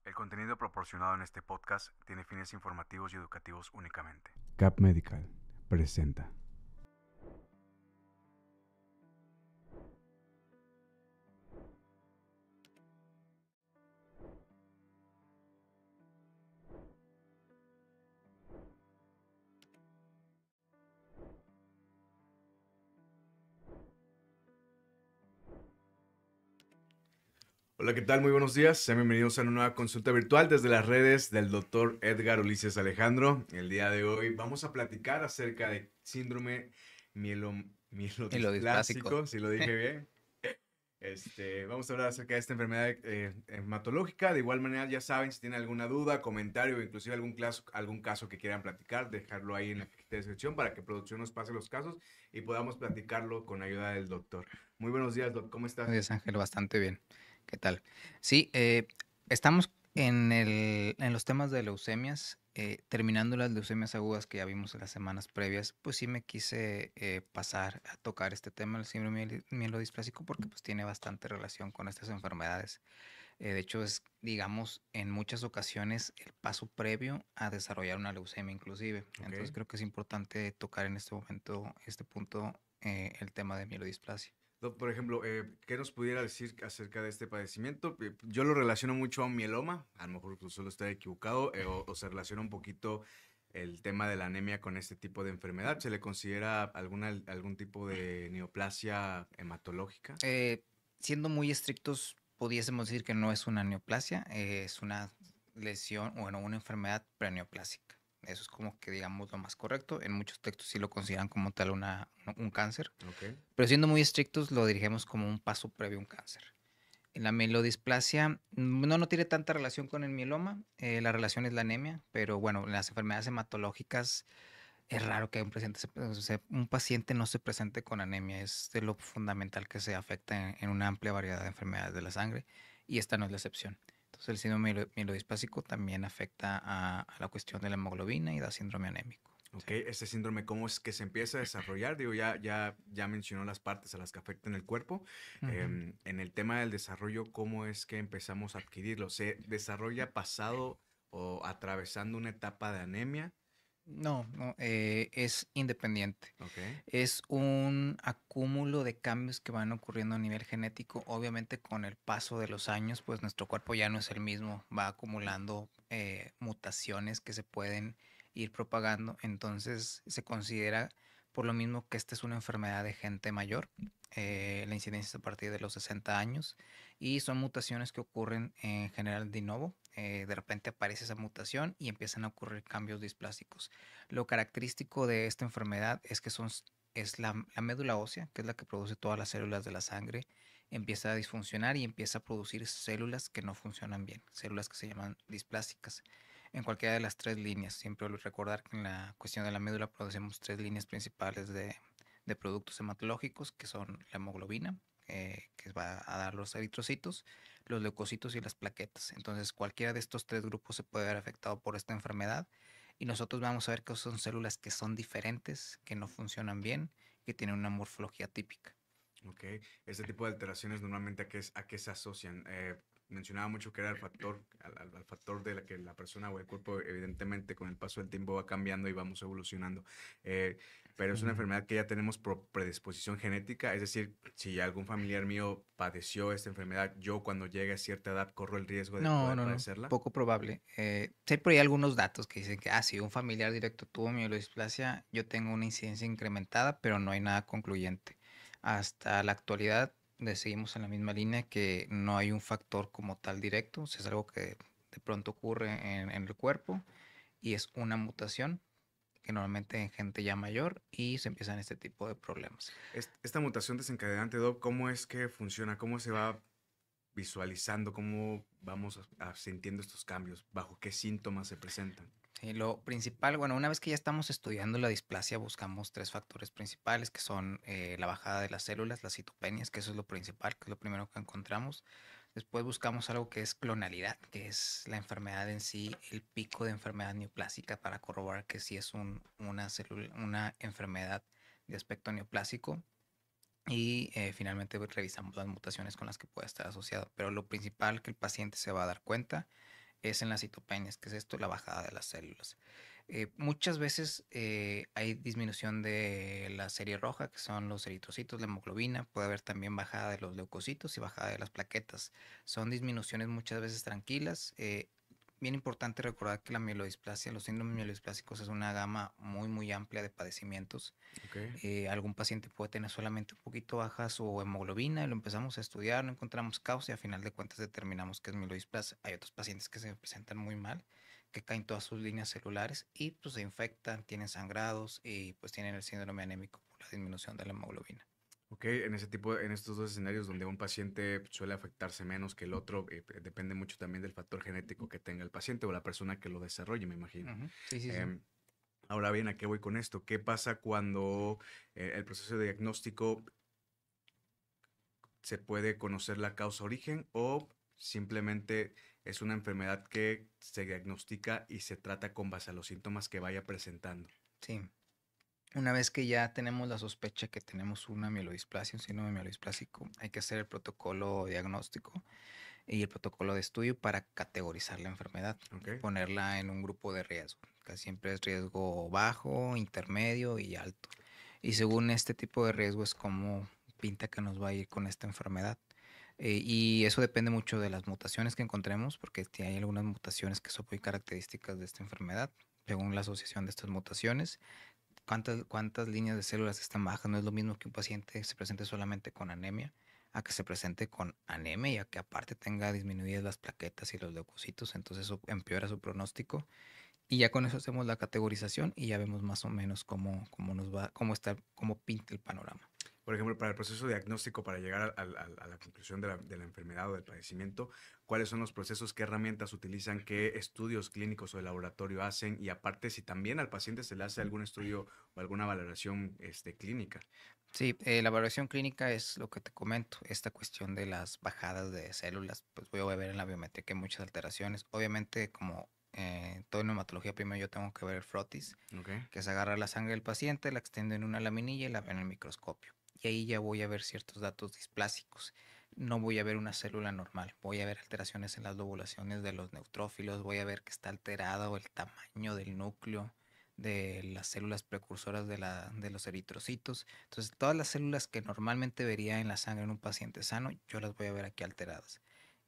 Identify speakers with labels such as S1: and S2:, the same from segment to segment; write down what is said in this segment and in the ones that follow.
S1: El contenido proporcionado en este podcast tiene fines informativos y educativos únicamente.
S2: Cap Medical presenta.
S1: Hola, ¿qué tal? Muy buenos días. Sean bienvenidos a una nueva consulta virtual desde las redes del doctor Edgar Ulises Alejandro. El día de hoy vamos a platicar acerca de síndrome
S3: Y lo displásico.
S1: mielodisplásico, si lo dije bien. Vamos a hablar acerca de esta enfermedad hematológica. De igual manera, ya saben, si tienen alguna duda, comentario, inclusive algún caso que quieran platicar, dejarlo ahí en la cajita de descripción para que producción nos pase los casos y podamos platicarlo con ayuda del doctor. Muy buenos días, doc. ¿Cómo estás?
S3: Buenos días, Ángel, bastante bien. ¿Qué tal? Sí, estamos en los temas de leucemias, terminando las leucemias agudas que ya vimos en las semanas previas, pues sí me quise pasar a tocar este tema, el síndrome mielodisplásico, porque pues tiene bastante relación con estas enfermedades. De hecho, es, digamos, en muchas ocasiones el paso previo a desarrollar una leucemia inclusive. Entonces
S1: Ok.
S3: creo que es importante tocar en este momento, este punto, el tema de mielodisplasia.
S1: Doc, por ejemplo, ¿qué nos pudiera decir acerca de este padecimiento? Yo lo relaciono mucho a un mieloma, a lo mejor pues, solo estoy equivocado, o se relaciona un poquito el tema de la anemia con este tipo de enfermedad. ¿Se le considera algún tipo de neoplasia hematológica?
S3: Eh, Siendo muy estrictos, pudiésemos decir que no es una neoplasia, es una lesión, bueno, una enfermedad preneoplásica. Eso es como que digamos lo más correcto. En muchos textos sí lo consideran como tal un cáncer,
S1: Ok.
S3: pero siendo muy estrictos lo dirigimos como un paso previo a un cáncer. La mielodisplasia no tiene tanta relación con el mieloma, la relación es la anemia, pero bueno, en las enfermedades hematológicas es raro que un paciente no se presente con anemia, es de lo fundamental que se afecta en una amplia variedad de enfermedades de la sangre y esta no es la excepción. Entonces el síndrome mielodisplásico también afecta a la cuestión de la hemoglobina y da síndrome anémico.
S1: Ok,
S3: Sí.
S1: este síndrome, ¿cómo es que se empieza a desarrollar? Digo, ya mencionó las partes a las que afectan el cuerpo.
S3: Ujú.
S1: En el tema del desarrollo, ¿cómo es que empezamos a adquirirlo? ¿Se desarrolla pasado o atravesando una etapa de anemia?
S3: No, es independiente.
S1: Ok,
S3: Es un acúmulo de cambios que van ocurriendo a nivel genético. Obviamente con el paso de los años, pues nuestro cuerpo ya no es el mismo, va acumulando mutaciones que se pueden ir propagando. Entonces se considera por lo mismo que esta es una enfermedad de gente mayor. La incidencia es a partir de los 60 años y son mutaciones que ocurren en general de novo. De repente aparece esa mutación y empiezan a ocurrir cambios displásicos. Lo característico de esta enfermedad es que es la médula ósea, que es la que produce todas las células de la sangre, empieza a disfuncionar y empieza a producir células que no funcionan bien, células que se llaman displásicas. En cualquiera de las tres líneas, siempre recordar que en la cuestión de la médula producimos tres líneas principales de productos hematológicos, que son la hemoglobina, que va a dar los eritrocitos, los leucocitos y las plaquetas. Entonces, cualquiera de estos tres grupos se puede ver afectado por esta enfermedad y nosotros vamos a ver que son células que son diferentes, que no funcionan bien, que tienen una morfología típica.
S1: ok. Este tipo de alteraciones normalmente a qué se asocian. Mencionaba mucho que era al factor de la que la persona o el cuerpo evidentemente con el paso del tiempo va cambiando y vamos evolucionando. Eh, pero es una
S3: Sí.
S1: enfermedad que ya tenemos por predisposición genética, es decir, si algún familiar mío padeció esta enfermedad, yo cuando llegue a cierta edad corro el riesgo de poder
S3: No,
S1: padecerla.
S3: poco probable. Sí hay por ahí algunos datos que dicen que, si un familiar directo tuvo mielodisplasia, yo tengo una incidencia incrementada, pero no hay nada concluyente. Hasta la actualidad seguimos en la misma línea que no hay un factor como tal directo, o sea, es algo que de pronto ocurre en el cuerpo y es una mutación que normalmente en gente ya mayor y se empiezan este tipo de problemas.
S1: Esta mutación desencadenante, Doc, ¿cómo es que funciona? ¿Cómo se va visualizando? ¿Cómo vamos sintiendo estos cambios? ¿Bajo qué síntomas se presentan?
S3: Sí, lo principal, bueno, una vez que ya estamos estudiando la displasia, buscamos tres factores principales, que son la bajada de las células, las citopenias, que eso es lo principal, que es lo primero que encontramos. Después buscamos algo que es clonalidad, que es la enfermedad en sí, el pico de enfermedad neoplásica para corroborar que sí es una enfermedad de aspecto neoplásico. Y finalmente revisamos las mutaciones con las que puede estar asociado. Pero lo principal que el paciente se va a dar cuenta es en las citopenias, que es esto, la bajada de las células. Muchas veces hay disminución de la serie roja, que son los eritrocitos, la hemoglobina. Puede haber también bajada de los leucocitos y bajada de las plaquetas. Son disminuciones muchas veces tranquilas. Bien importante recordar que la mielodisplasia, los síndromes mielodisplásicos es una gama muy, muy amplia de padecimientos.
S1: Ok.
S3: Algún paciente puede tener solamente un poquito baja su hemoglobina y lo empezamos a estudiar, no encontramos causa y a final de cuentas determinamos que es mielodisplasia. Hay otros pacientes que se presentan muy mal, que caen todas sus líneas celulares y pues se infectan, tienen sangrados y pues tienen el síndrome anémico por la disminución de la hemoglobina.
S1: Ok, en estos dos escenarios donde un paciente suele afectarse menos que el otro, depende mucho también del factor genético que tenga el paciente o la persona que lo desarrolle, me imagino.
S3: Ujú. Sí, sí, sí.
S1: Em, Ahora bien, ¿a qué voy con esto? ¿Qué pasa cuando el proceso de diagnóstico se puede conocer la causa origen o simplemente es una enfermedad que se diagnostica y se trata con base a los síntomas que vaya presentando?
S3: Sí. Una vez que ya tenemos la sospecha que tenemos una mielodisplasia, un síndrome mielodisplásico, hay que hacer el protocolo diagnóstico y el protocolo de estudio para categorizar la enfermedad
S1: Ok,
S3: y ponerla en un grupo de riesgo. Casi siempre es riesgo bajo, intermedio y alto. Y según este tipo de riesgo es como pinta que nos va a ir con esta enfermedad. Y eso depende mucho de las mutaciones que encontremos, porque hay algunas mutaciones que son muy características de esta enfermedad, según la asociación de estas mutaciones. ¿Cuántas líneas de células están bajas? No es lo mismo que un paciente se presente solamente con anemia, a que se presente con anemia y a que aparte tenga disminuidas las plaquetas y los leucocitos, entonces eso empeora su pronóstico. Y ya con eso hacemos la categorización y ya vemos más o menos cómo nos va, cómo pinta el panorama.
S1: por ejemplo, para el proceso diagnóstico, para llegar a la conclusión de la enfermedad o del padecimiento, ¿cuáles son los procesos, qué herramientas utilizan, qué estudios clínicos o de laboratorio hacen? Y aparte, si también al paciente se le hace algún estudio o alguna valoración clínica.
S3: Sí, la valoración clínica es lo que te comento, esta cuestión de las bajadas de células, pues voy a ver en la biometría que hay muchas alteraciones. Obviamente, como todo en hematología, primero yo tengo que ver el frotis,
S1: Ok,
S3: que es agarrar la sangre del paciente, la extiendo en una laminilla y la veo en el microscopio. Y ahí ya voy a ver ciertos datos displásicos. No voy a ver una célula normal, voy a ver alteraciones en las lobulaciones de los neutrófilos, voy a ver que está alterado el tamaño del núcleo de las células precursoras de los eritrocitos. Entonces, todas las células que normalmente vería en la sangre en un paciente sano, yo las voy a ver aquí alteradas.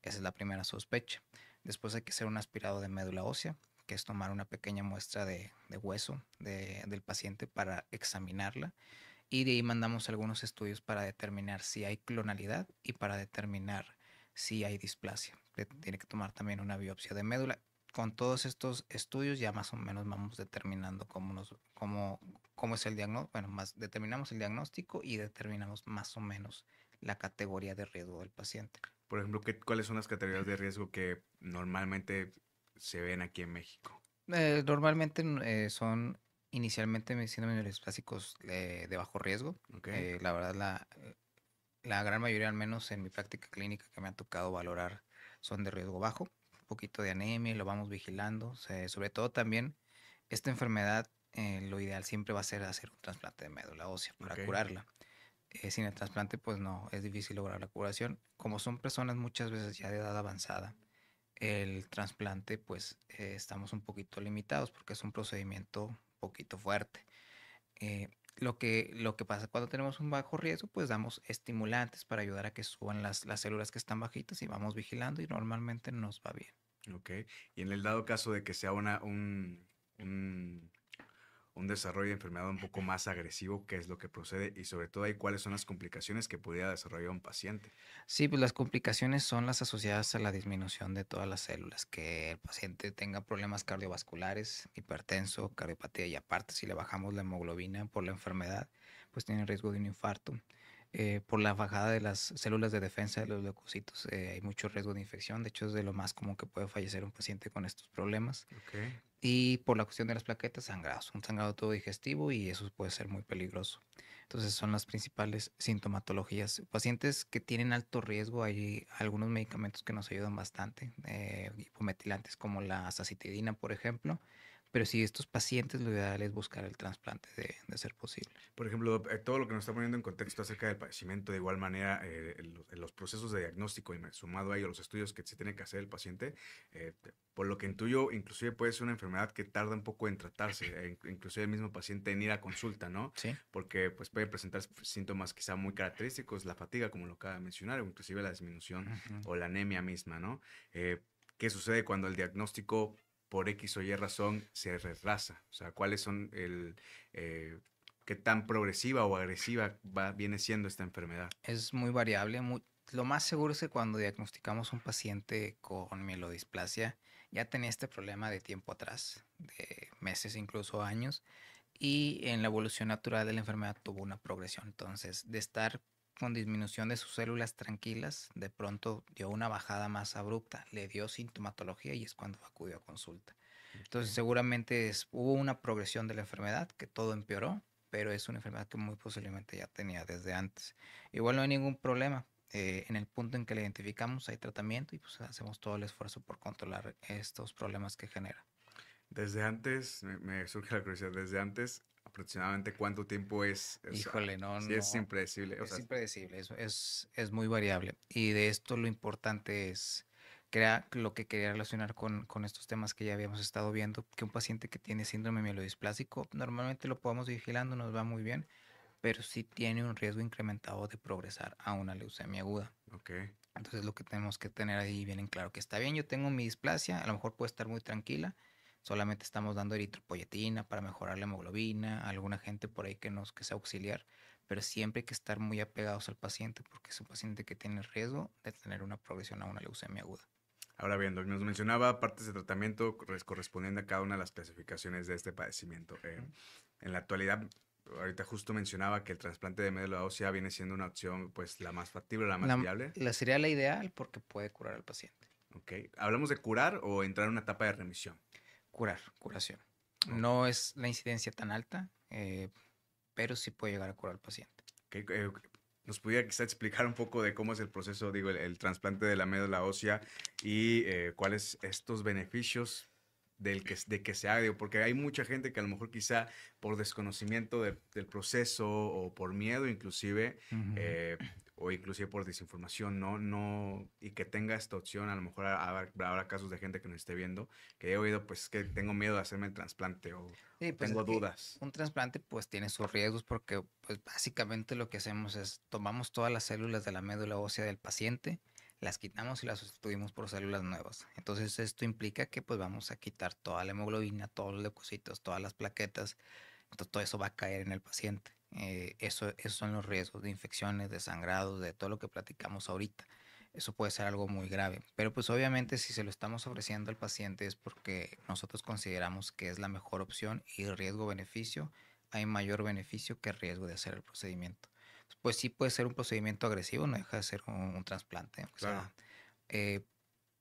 S3: Esa es la primera sospecha. Después hay que hacer un aspirado de médula ósea, que es tomar una pequeña muestra de hueso del paciente para examinarla. Y de ahí mandamos algunos estudios para determinar si hay clonalidad y para determinar si hay displasia. Tiene que tomar también una biopsia de médula. Con todos estos estudios ya más o menos vamos determinando cómo es el diagnóstico. Bueno, más determinamos el diagnóstico y determinamos más o menos la categoría de riesgo del paciente.
S1: por ejemplo, ¿cuáles son las categorías de riesgo que normalmente se ven aquí en México?
S3: Normalmente son inicialmente síndromes básicos de bajo riesgo.
S1: Ok,
S3: La verdad, la gran mayoría, al menos en mi práctica clínica que me ha tocado valorar, son de riesgo bajo. Un poquito de anemia y lo vamos vigilando. Sobre todo también esta enfermedad, lo ideal siempre va a ser hacer un trasplante de médula ósea para
S1: ok.
S3: curarla. Sin el trasplante, pues no, es difícil lograr la curación. Como son personas muchas veces ya de edad avanzada, el trasplante, pues estamos un poquito limitados porque es un procedimiento un poquito fuerte. Lo que pasa cuando tenemos un bajo riesgo, pues damos estimulantes para ayudar a que suban las células que están bajitas y vamos vigilando y normalmente nos va bien.
S1: Ok. Y en el dado caso de que sea un, un desarrollo de enfermedad un poco más agresivo, ¿qué es lo que procede? Y sobre todo ahí, ¿cuáles son las complicaciones que pudiera desarrollar un paciente?
S3: Sí, pues las complicaciones son las asociadas a la disminución de todas las células, que el paciente tenga problemas cardiovasculares, hipertenso, cardiopatía y aparte si le bajamos la hemoglobina por la enfermedad, pues tiene riesgo de un infarto. Por la bajada de las células de defensa de los leucocitos, hay mucho riesgo de infección. De hecho, es de lo más común que puede fallecer un paciente con estos problemas.
S1: Ok.
S3: Y por la cuestión de las plaquetas, sangrados, un sangrado todo digestivo y eso puede ser muy peligroso. Entonces son las principales sintomatologías. Pacientes que tienen alto riesgo, hay algunos medicamentos que nos ayudan bastante, hipometilantes como la sacitidina, por ejemplo, Pero sí, estos pacientes lo ideal es buscar el trasplante de ser posible.
S1: Por ejemplo, todo lo que nos está poniendo en contexto acerca del padecimiento, de igual manera, los procesos de diagnóstico y sumado a ello los estudios que se tiene que hacer el paciente, por lo que intuyo, inclusive puede ser una enfermedad que tarda un poco en tratarse, inclusive el mismo paciente en ir a consulta, ¿no?
S3: Sí.
S1: Porque pues puede presentar síntomas quizá muy característicos, la fatiga, como lo acaba de mencionar, o inclusive la disminución
S3: Ujú.
S1: o la anemia misma, ¿no? ¿Qué sucede cuando el diagnóstico por X o Y razón se retrasa? O sea, ¿cuáles son qué tan progresiva o agresiva viene siendo esta enfermedad?
S3: Es muy variable. Lo más seguro es que cuando diagnosticamos un paciente con mielodisplasia, ya tenía este problema de tiempo atrás, de meses, incluso años, y en la evolución natural de la enfermedad tuvo una progresión. Entonces, de estar con disminución de sus células tranquilas, de pronto dio una bajada más abrupta, le dio sintomatología y es cuando acudió a consulta. Entonces,
S1: Ok.
S3: seguramente hubo una progresión de la enfermedad, que todo empeoró, pero es una enfermedad que muy posiblemente ya tenía desde antes. Igual no hay ningún problema. En el punto en que la identificamos hay tratamiento y pues hacemos todo el esfuerzo por controlar estos problemas que genera.
S1: Desde antes, me surge la curiosidad, desde antes, aproximadamente cuánto tiempo es, o sea,
S3: Híjole, no,
S1: si es
S3: no,
S1: impredecible, o
S3: es
S1: sea,
S3: impredecible, es muy variable. Y de esto lo importante es crear lo que quería relacionar con estos temas que ya habíamos estado viendo, que un paciente que tiene síndrome mielodisplásico, normalmente lo podemos ir vigilando, nos va muy bien, pero sí tiene un riesgo incrementado de progresar a una leucemia aguda.
S1: ok,
S3: Entonces lo que tenemos que tener ahí bien en claro, que está bien, yo tengo mi displasia, a lo mejor puede estar muy tranquila, solamente estamos dando eritropoyetina para mejorar la hemoglobina, alguna gente por ahí que sea auxiliar, pero siempre hay que estar muy apegados al paciente porque es un paciente que tiene riesgo de tener una progresión a una leucemia aguda.
S1: ahora bien, Doc, nos mencionaba partes de tratamiento correspondiendo a cada una de las clasificaciones de este padecimiento. En la actualidad, ahorita justo mencionaba que el trasplante de médula ósea viene siendo una opción, pues, la más factible, la más viable.
S3: Sería la ideal porque puede curar al paciente.
S1: Ok, ¿hablamos de curar o entrar en una etapa de remisión?
S3: Curación.
S1: Ok.
S3: No es la incidencia tan alta, pero sí puede llegar a curar al paciente.
S1: ¿Nos pudiera quizá explicar un poco de cómo es el proceso, digo, el trasplante de la médula ósea y cuáles estos beneficios de que se haga? Digo, porque hay mucha gente que a lo mejor quizá por desconocimiento del proceso o por miedo inclusive,
S3: Ujú.
S1: eh, o inclusive por desinformación, no, y que tenga esta opción, a lo mejor habrá casos de gente que nos esté viendo, que he oído, pues, que tengo miedo de hacerme el trasplante
S3: Sí,
S1: o
S3: pues es
S1: tengo
S3: que
S1: dudas.
S3: un trasplante pues tiene sus riesgos porque pues básicamente lo que hacemos es tomamos todas las células de la médula ósea del paciente, las quitamos y las sustituimos por células nuevas. Entonces esto implica que pues vamos a quitar toda la hemoglobina, todos los leucocitos, todas las plaquetas. Entonces todo eso va a caer en el paciente. Esos son los riesgos de infecciones, de sangrados, de todo lo que platicamos ahorita. Eso puede ser algo muy grave, pero pues obviamente si se lo estamos ofreciendo al paciente es porque nosotros consideramos que es la mejor opción y riesgo-beneficio, hay mayor beneficio que riesgo de hacer el procedimiento. Pues sí puede ser un procedimiento agresivo, no deja de ser un trasplante, o
S1: Claro.
S3: sea, eh,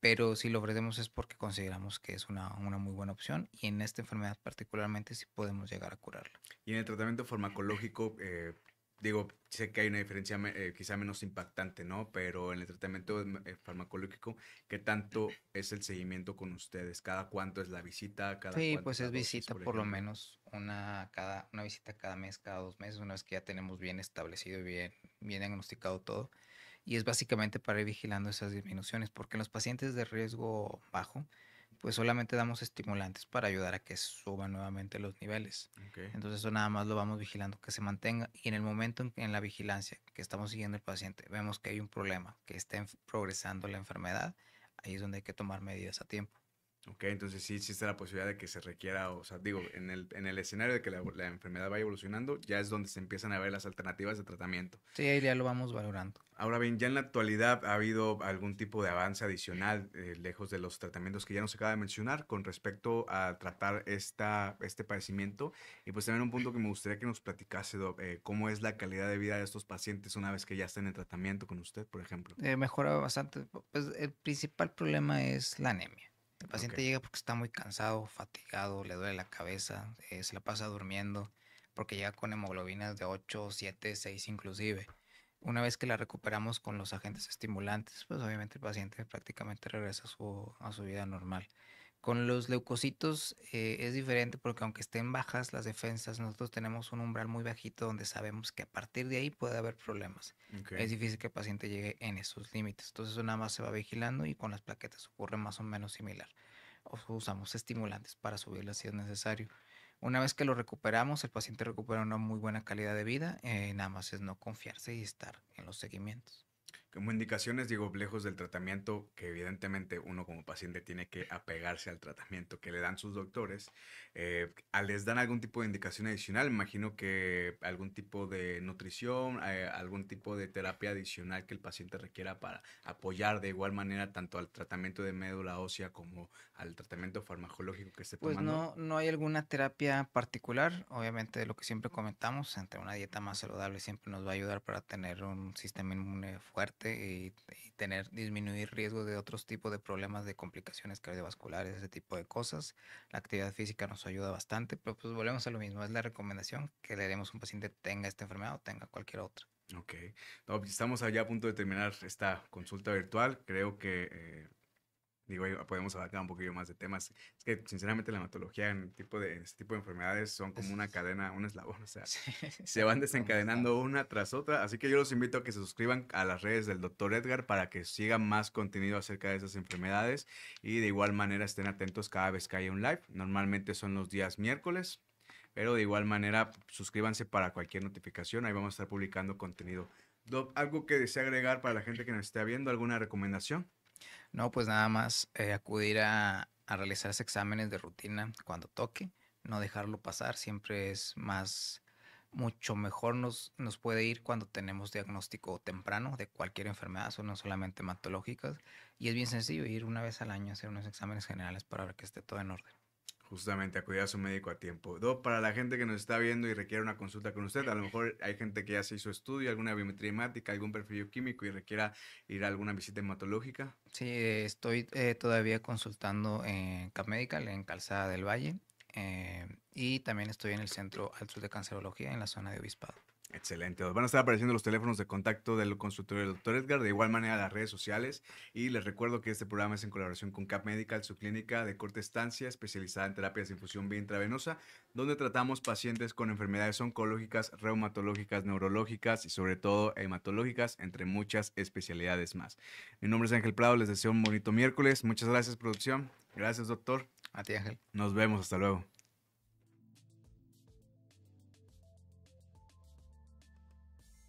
S3: pero si lo ofrecemos es porque consideramos que es una muy buena opción y en esta enfermedad particularmente sí podemos llegar a curarla.
S1: Y en el tratamiento farmacológico, digo, sé que hay una diferencia quizá menos impactante, ¿no? Pero en el tratamiento farmacológico, ¿qué tanto es el seguimiento con ustedes? ¿Cada cuánto es la visita? ¿Cada
S3: Sí,
S1: cuánto
S3: pues
S1: es la
S3: es
S1: dosis,
S3: visita
S1: por
S3: por lo
S1: ejemplo?
S3: menos una visita cada mes, cada 2 meses, una vez que ya tenemos bien establecido y bien diagnosticado todo. Y es básicamente para ir vigilando esas disminuciones, porque en los pacientes de riesgo bajo, pues solamente damos estimulantes para ayudar a que suban nuevamente los niveles.
S1: Ok.
S3: Entonces eso nada más lo vamos vigilando que se mantenga y en el momento en la vigilancia que estamos siguiendo el paciente, vemos que hay un problema, que está progresando la enfermedad, ahí es donde hay que tomar medidas a tiempo.
S1: Ok, entonces sí existe la posibilidad de que se requiera, o sea, digo, en el escenario de que la enfermedad vaya evolucionando, ya es donde se empiezan a ver las alternativas de tratamiento.
S3: Sí, ahí ya lo vamos valorando.
S1: Ahora bien, ya en la actualidad ha habido algún tipo de avance adicional, lejos de los tratamientos que ya nos acaba de mencionar, con respecto a tratar este padecimiento. Y pues también un punto que me gustaría que nos platicase, cómo es la calidad de vida de estos pacientes una vez que ya estén en tratamiento con usted, por ejemplo.
S3: Mejora bastante. Pues el principal problema es la anemia. El
S1: Ok,
S3: paciente llega porque está muy cansado, fatigado, le duele la cabeza, se la pasa durmiendo, porque llega con hemoglobinas de 8, 7, 6 inclusive. Una vez que la recuperamos con los agentes estimulantes, pues obviamente el paciente prácticamente regresa a su vida normal. Con los leucocitos es diferente porque aunque estén bajas las defensas, nosotros tenemos un umbral muy bajito donde sabemos que a partir de ahí puede haber problemas.
S1: Ok.
S3: Es difícil que el paciente llegue en esos límites. Entonces eso nada más se va vigilando y con las plaquetas ocurre más o menos similar. Usamos estimulantes para subirlas si es necesario. Una vez que lo recuperamos, el paciente recupera una muy buena calidad de vida. Nada más es no confiarse y estar en los seguimientos.
S1: Como indicaciones, digo, lejos del tratamiento, que evidentemente uno como paciente tiene que apegarse al tratamiento que le dan sus doctores, ¿les dan algún tipo de indicación adicional? Me imagino que algún tipo de nutrición, algún tipo de terapia adicional que el paciente requiera para apoyar de igual manera tanto al tratamiento de médula ósea como al tratamiento farmacológico que esté
S3: Pues
S1: tomando.
S3: no hay alguna terapia particular. Obviamente lo que siempre comentamos, entre una dieta más saludable siempre nos va a ayudar para tener un sistema inmune fuerte y disminuir riesgo de otros tipos de problemas de complicaciones cardiovasculares, ese tipo de cosas. La actividad física nos ayuda bastante, pero pues volvemos a lo mismo, es la recomendación que le demos a un paciente tenga esta enfermedad o tenga cualquier otra.
S1: Ok. No, pues, estamos allá a punto de terminar esta consulta virtual. Creo que digo, ahí podemos abarcar un poquillo más de temas. Es que, sinceramente, la hematología en este tipo de enfermedades son como una
S3: Es-
S1: cadena, un eslabón, o sea,
S3: sí,
S1: se van
S3: son
S1: desencadenando
S3: bastantes.
S1: una tras otra. Así que yo los invito a que se suscriban a las redes del Dr. Edgar para que sigan más contenido acerca de esas enfermedades y de igual manera estén atentos cada vez que haya un live. Normalmente son los días miércoles, pero de igual manera suscríbanse para cualquier notificación. Ahí vamos a estar publicando contenido. Doc, ¿algo que desea agregar para la gente que nos esté viendo? ¿Alguna recomendación?
S3: No, pues nada más acudir a realizarse exámenes de rutina cuando toque, no dejarlo pasar, siempre es mucho mejor nos puede ir cuando tenemos diagnóstico temprano de cualquier enfermedad, son no solamente hematológicas, y es bien sencillo ir una vez al año a hacer unos exámenes generales para ver que esté todo en orden.
S1: Justamente acudir a su médico a tiempo. Para la gente que nos está viendo y requiere una consulta con usted, a lo mejor hay gente que ya se hizo estudio, alguna biometría hemática, algún perfil bioquímico y requiera ir a alguna visita hematológica.
S3: Sí, estoy todavía consultando en Cap Medical, en Calzada del Valle, y también estoy en el Centro al Sur de Cancerología en la zona de Obispado.
S1: Excelente. Os van a estar apareciendo los teléfonos de contacto del consultorio del Dr. Edgar, de igual manera las redes sociales. Y les recuerdo que este programa es en colaboración con Cap Medical, su clínica de corta estancia especializada en terapias de infusión vía intravenosa, donde tratamos pacientes con enfermedades oncológicas, reumatológicas, neurológicas y sobre todo hematológicas, entre muchas especialidades más. Mi nombre es Ángel Prado, les deseo un bonito miércoles. Muchas gracias, producción. Gracias, doctor.
S3: A ti, Ángel.
S1: Nos vemos, hasta luego.